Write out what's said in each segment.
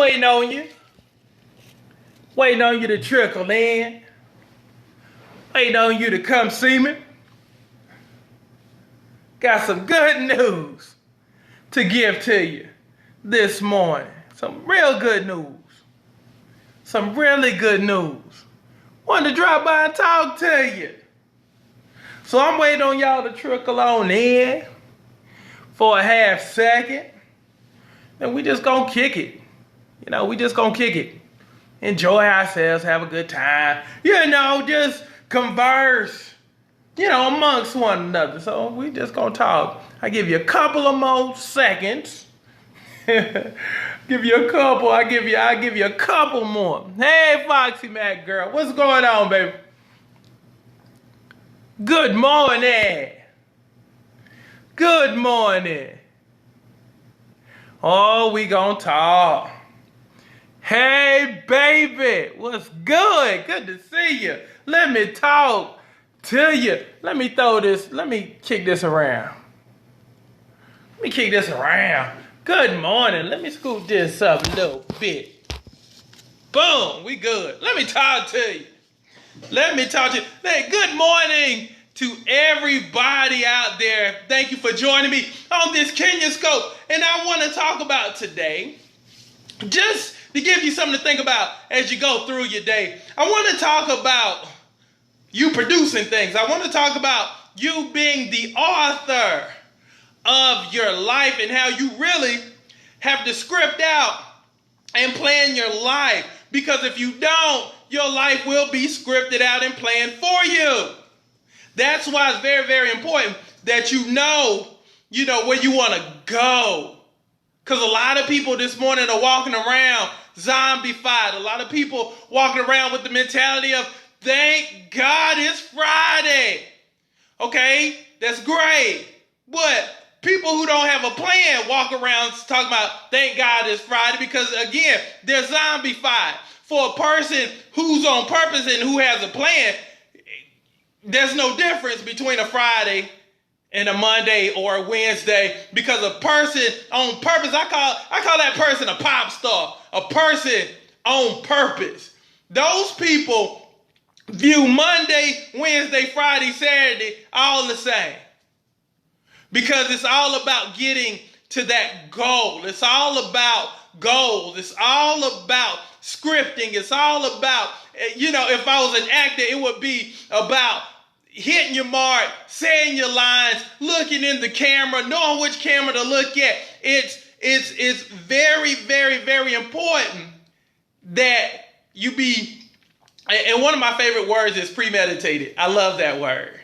waiting on you. Waiting on you to trickle in. Waiting on you to come see me. Got some good news to give to you this morning. Some real good news. Some really good news. Wanted to drop by and talk to you. So I'm waiting on y'all to trickle on in for a half second. And we just gonna kick it. We just gonna kick it. Enjoy ourselves, have a good time. Just converse, amongst one another. So we just gonna talk. I give you a couple of more seconds. I give you a couple more. Hey, Foxy Mac girl, what's going on, baby? Good morning. Good morning. Oh, we gonna talk. Hey, baby, what's good? Good to see you. Let me talk to you. Let me kick this around. Good morning. Let me scoop this up a little bit. Boom, we good. Let me talk to you. Hey, good morning to everybody out there. Thank you for joining me on this Kenya Scope. And I want to talk about today, just to give you something to think about as you go through your day. I want to talk about you producing things. I want to talk about you being the author of your life and how you really have to script out and plan your life. Because if you don't, your life will be scripted out and planned for you. That's why it's very, very important that you know where you want to go. Because a lot of people this morning are walking around zombified. A lot of people walking around with the mentality of, thank God it's Friday. Okay, that's great. But people who don't have a plan walk around talking about, thank God it's Friday, because again, they're zombified. For a person who's on purpose and who has a plan, there's no difference between a Friday and a Monday or a Wednesday, because a person on purpose, I call that person a pop star, a person on purpose. Those people view Monday, Wednesday, Friday, Saturday all the same, because it's all about getting to that goal. It's all about goals. It's all about scripting. It's all about, if I was an actor, it would be about hitting your mark, saying your lines, looking in the camera, knowing which camera to look at. It's very, very, very important that you be, and one of my favorite words is premeditated. I love that word.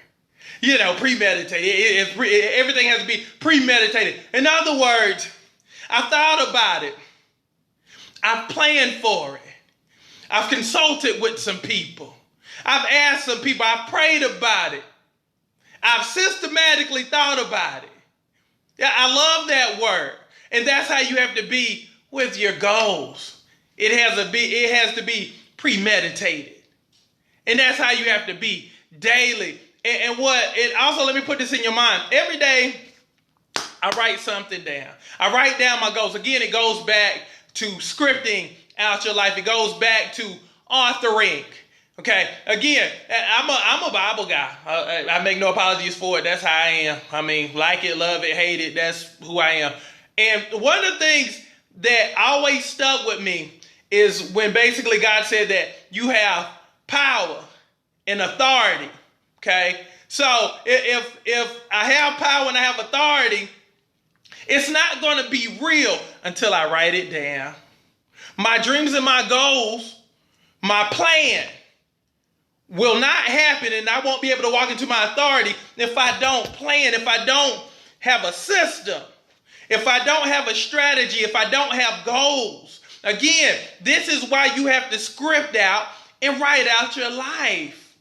Premeditated. Everything has to be premeditated. In other words, I've thought about it. I've planned for it. I've consulted with some people. I've asked some people. I've prayed about it. I've systematically thought about it. Yeah, I love that word. And that's how you have to be with your goals. It has to be premeditated. And that's how you have to be daily. And also, let me put this in your mind. Every day, I write something down. I write down my goals. Again, it goes back to scripting out your life. It goes back to authoring. Okay, again, I'm a Bible guy. I make no apologies for it. That's how I am. I mean, like it, love it, hate it. That's who I am. And one of the things that always stuck with me is when basically God said that you have power and authority. Okay, so if I have power and I have authority, it's not going to be real until I write it down. My dreams and my goals, my plan will not happen, and I won't be able to walk into my authority if I don't plan, if I don't have a system, if I don't have a strategy, if I don't have goals. Again, this is why you have to script out and write out your life.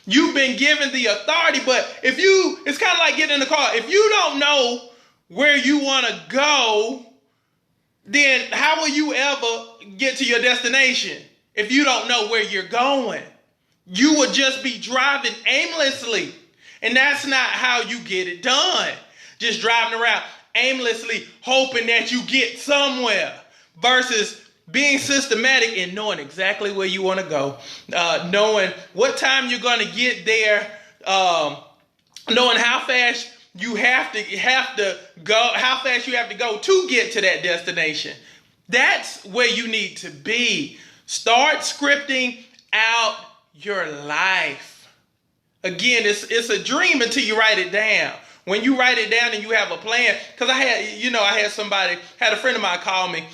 You've been given the authority, but it's kind of like getting in the car. If you don't know where you want to go, then how will you ever get to your destination if you don't know where you're going? You would just be driving aimlessly. And that's not how you get it done. Just driving around aimlessly, hoping that you get somewhere, versus being systematic and knowing exactly where you want to go, knowing what time you're going to get there, knowing how fast you have to go, how fast you have to go to get to that destination. That's where you need to be. Start scripting out your life. Again, it's a dream until you write it down. When you write it down and you have a plan, because I had a friend of mine call me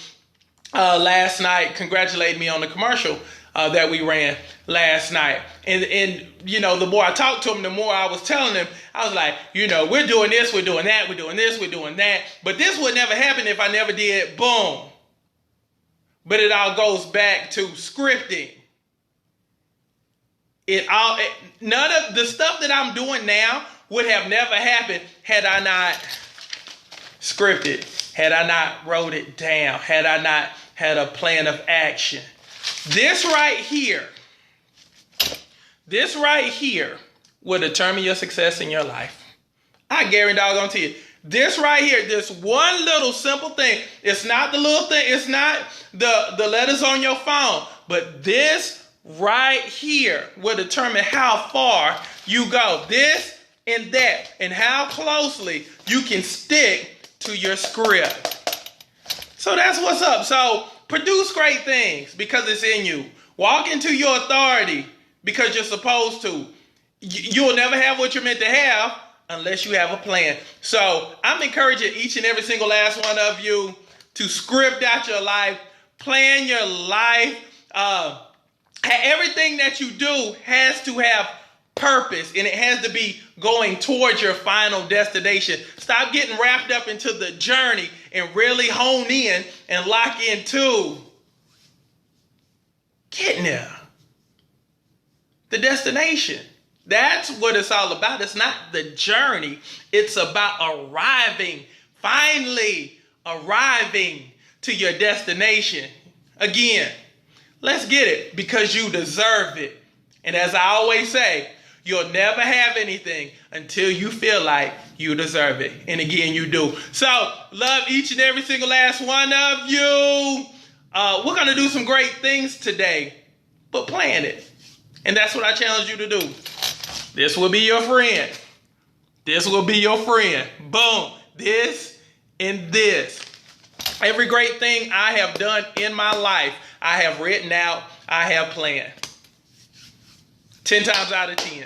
last night, congratulating me on the commercial that we ran last night. And the more I talked to him, the more I was telling him, I was like, we're doing this, we're doing that, we're doing this, we're doing that. But this would never happen if I never did boom. But it all goes back to scripting. None of the stuff that I'm doing now would have never happened had I not scripted, had I not wrote it down, had I not had a plan of action. This right here will determine your success in your life. I guarantee you. This right here, this one little simple thing, it's not the little thing, it's not the letters on your phone, but this right here will determine how far you go. This and that, and how closely you can stick to your script. So that's what's up. So produce great things because it's in you. Walk into your authority because you're supposed to. You'll never have what you're meant to have unless you have a plan. So I'm encouraging each and every single last one of you to script out your life, plan your life. Everything that you do has to have purpose, and it has to be going towards your final destination. Stop getting wrapped up into the journey and really hone in and lock into getting there. The destination. That's what it's all about. It's not the journey. It's about finally arriving to your destination. Again, let's get it because you deserve it. And as I always say, you'll never have anything until you feel like you deserve it. And again, you do. So, love each and every single last one of you. We're going to do some great things today, but plan it. And that's what I challenge you to do. This will be your friend. This will be your friend. Boom. This and this. Every great thing I have done in my life, I have written out, I have planned. 10 times out of 10.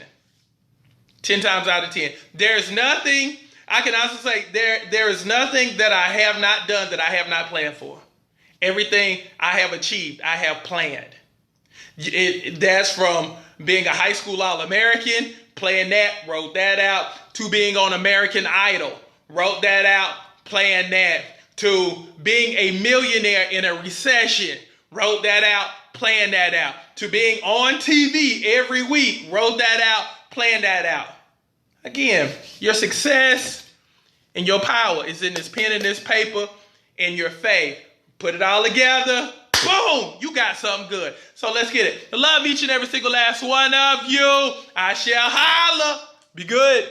10 times out of 10. There's nothing, I can also say, there is nothing that I have not done that I have not planned for. Everything I have achieved, I have planned. That's from being a high school All-American, playing that, wrote that out, to being on American Idol, wrote that out, playing that, to being a millionaire in a recession, wrote that out, playing that out, to being on TV every week, wrote that out, playing that out. Again, your success and your power is in this pen and this paper and your faith. Put it all together. Boom! You got something good. So let's get it. I love each and every single last one of you. I shall holla. Be good.